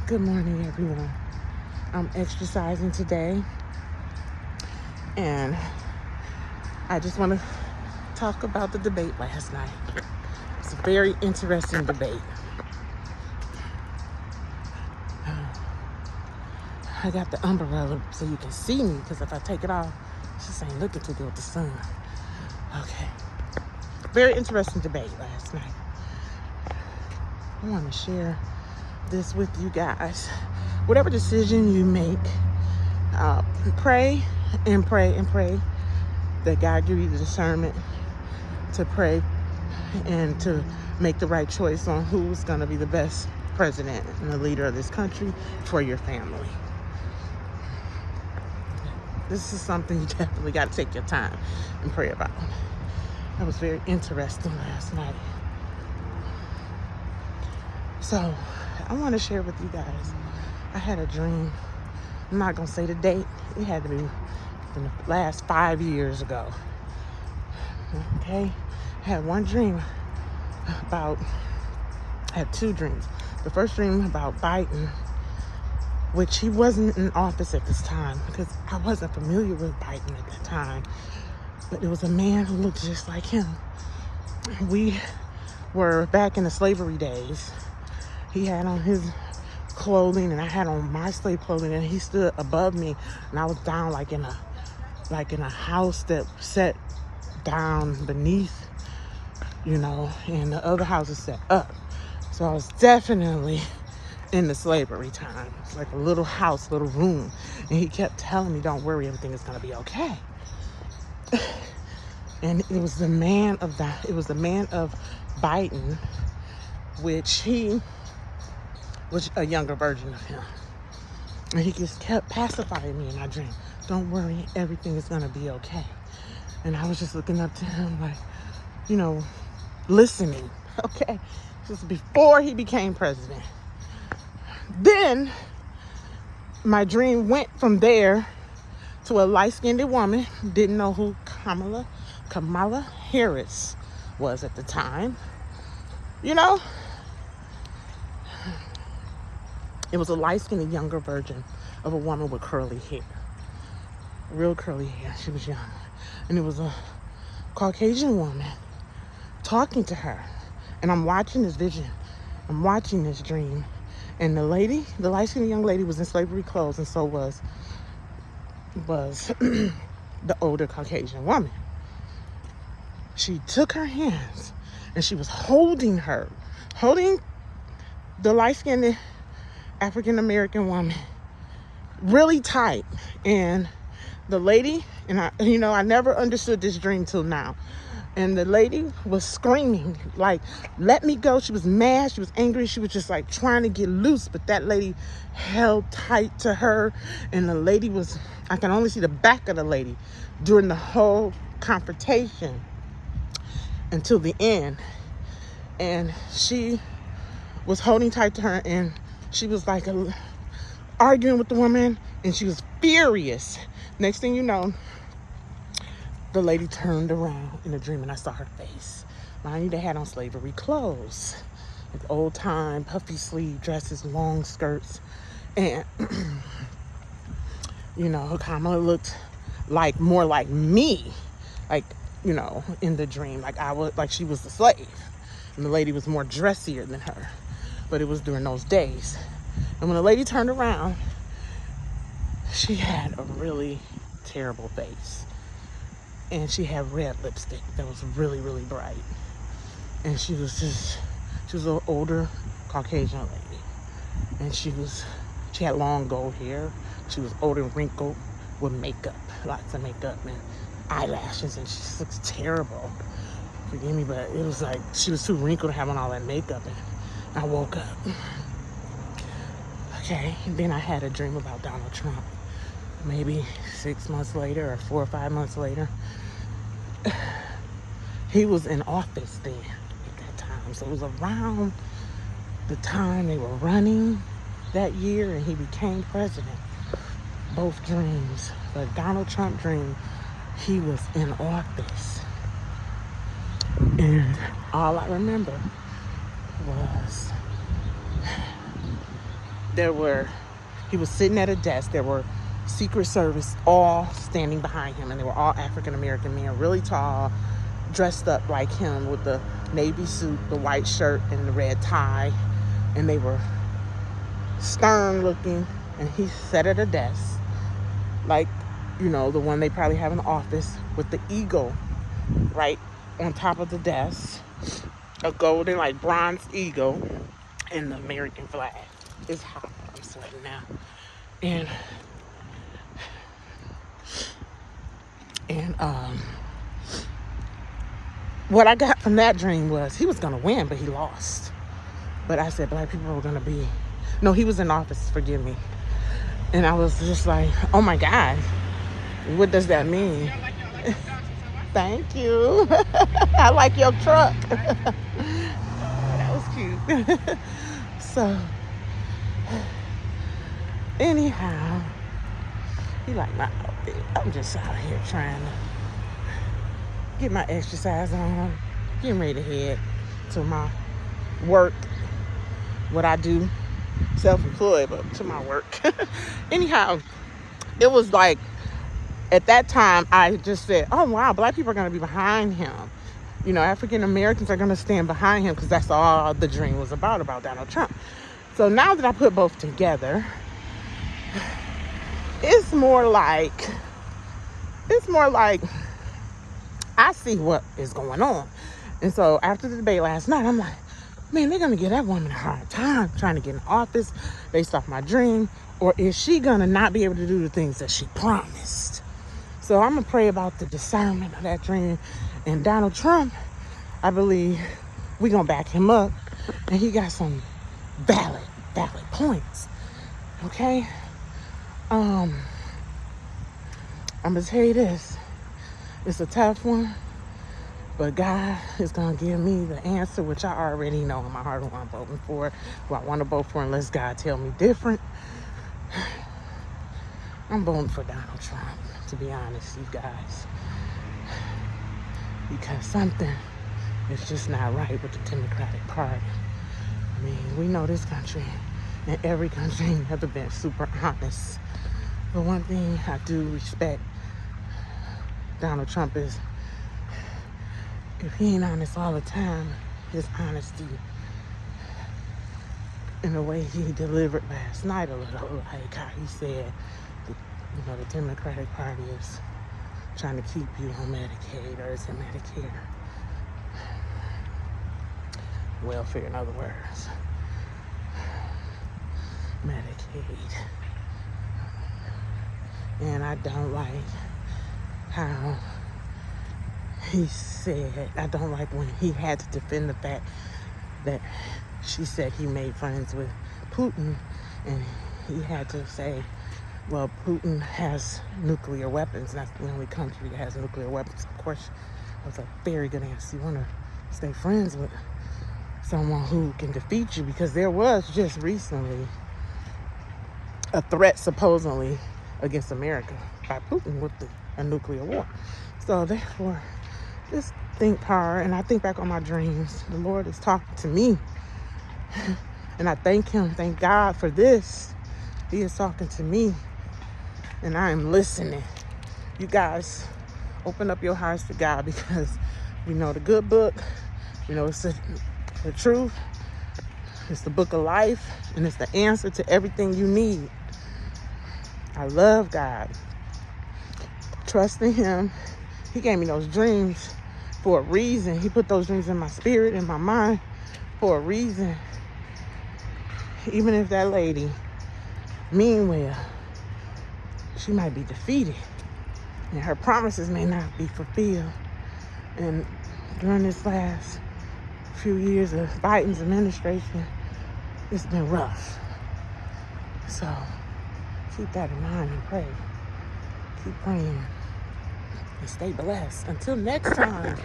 Good morning, everyone. I'm exercising today, and I just want to talk about the debate last night. It's a very interesting debate. I got the umbrella so you can see me, because if I take it off, it's just ain't looking too good with the sun. Okay. Very interesting debate last night. I want to share this with you guys. Whatever decision you make, pray and pray and pray that God give you the discernment to pray and to make the right choice on who's going to be the best president and the leader of this country for your family. This is something you definitely got to take your time and pray about. That was very interesting last night. So I want to share with you guys, I had a dream. I'm not going to say the date. It had to be in the last 5 years ago. Okay? I had one dream about, I had two dreams. The first dream about Biden, which he wasn't in office at this time because I wasn't familiar with Biden at that time. But it was a man who looked just like him. We were back in the slavery days. He had on his clothing and I had on my slave clothing, and he stood above me and I was down like in a house that set down beneath, and the other house is set up. So I was definitely in the slavery time. It's like a little house, little room. And he kept telling me, don't worry, everything is gonna be okay. And it was the man of Biden, which he was a younger version of him. And he just kept pacifying me in my dream. Don't worry, everything is gonna be okay. And I was just looking up to him like, listening, okay? Just before he became president. Then my dream went from there to a light-skinned woman. Didn't know who Kamala Harris was at the time. It was a light-skinned younger version of a woman with curly hair. Real curly hair. She was young. And it was a Caucasian woman talking to her. And I'm watching this vision. I'm watching this dream. And the light-skinned young lady was in slavery clothes, and so was the older Caucasian woman. She took her hands and she was holding the light-skinned African-American woman really tight. And the lady, and I never understood this dream till now. And the lady was screaming, like, let me go. She was mad. She was angry. She was just like trying to get loose. But that lady held tight to her. And the lady I can only see the back of the lady during the whole confrontation until the end. And she was holding tight to her. And she was like arguing with the woman. And she was furious. Next thing you know, the lady turned around in a dream and I saw her face. Mind you, they had on slavery clothes. Like old time, puffy sleeve dresses, long skirts. And, Kamala looked more like me. Like, in the dream. Like she was the slave. And the lady was more dressier than her. But it was during those days. And when the lady turned around, she had a really terrible face. And she had red lipstick that was really, really bright. And she was an older Caucasian lady. And she had long gold hair. She was old and wrinkled with makeup, lots of makeup and eyelashes. And she just looks terrible. Forgive me, but it was like she was too wrinkled to have on all that makeup. And I woke up. Okay, and then I had a dream about Donald Trump. Maybe 6 months later or 4 or 5 months later. He was in office then at that time. So it was around the time they were running that year and he became president. Both dreams. But Donald Trump dream, he was in office. And all I remember was he was sitting at a desk. There were Secret Service all standing behind him, and they were all African-American men, really tall, dressed up like him with the navy suit, the white shirt, and the red tie. And they were stern looking, and he sat at a desk, like, the one they probably have in the office, with the eagle right on top of the desk, a golden, like, bronze eagle, and the American flag. It's hot. I'm sweating now. And what I got from that dream was he was going to win, but he lost. But I said black people were going to be... No, he was in office, forgive me. And I was just like, oh my God, what does that mean? Thank you. I like your truck. That was cute. So, anyhow, he liked my outfit. I'm just out here trying to get my exercise on, getting ready to head to my work, what I do, self-employed, but to my work. Anyhow, it was like, at that time, I just said, oh, wow, black people are going to be behind him. African Americans are going to stand behind him, because that's all the dream was about Donald Trump. So now that I put both together, it's more like I see what is going on. And so after the debate last night, I'm like, man, they're going to give that woman a hard time trying to get in office based off my dream. Or is she going to not be able to do the things that she promised? So I'm going to pray about the discernment of that dream. And Donald Trump, I believe we're going to back him up. And he got some valid points. Okay? I'm going to tell you this. It's a tough one. But God is going to give me the answer, which I already know in my heart who I'm voting for, who I want to vote for, unless God tell me different. I'm voting for Donald Trump, to be honest, you guys. Because something is just not right with the Democratic Party. I mean, we know this country and every country never been super honest. But one thing I do respect Donald Trump is, if he ain't honest all the time, his honesty in the way he delivered last night a little, like how he said, the Democratic Party is trying to keep you on Medicaid, or is it Medicare? Welfare, in other words. Medicaid. And I don't like how he said, I don't like when he had to defend the fact that she said he made friends with Putin, and he had to say, well, Putin has nuclear weapons. That's the only country that has nuclear weapons. Of course, that was a very good answer. You want to stay friends with someone who can defeat you, because there was just recently a threat supposedly against America by Putin with a nuclear war. So therefore, just think hard, and I think back on my dreams. The Lord is talking to me, and I thank him, thank God for this. He is talking to me, and I am listening. You guys, open up your hearts to God, because we know the good book. We know it's the truth. It's the book of life, and it's the answer to everything you need. I love God. Trust in him. He gave me those dreams for a reason. He put those dreams in my spirit, in my mind, for a reason. Even if that lady, meanwhile, she might be defeated, and her promises may not be fulfilled. And during this last few years of Biden's administration, it's been rough. So keep that in mind and pray. Keep praying and stay blessed. Until next time.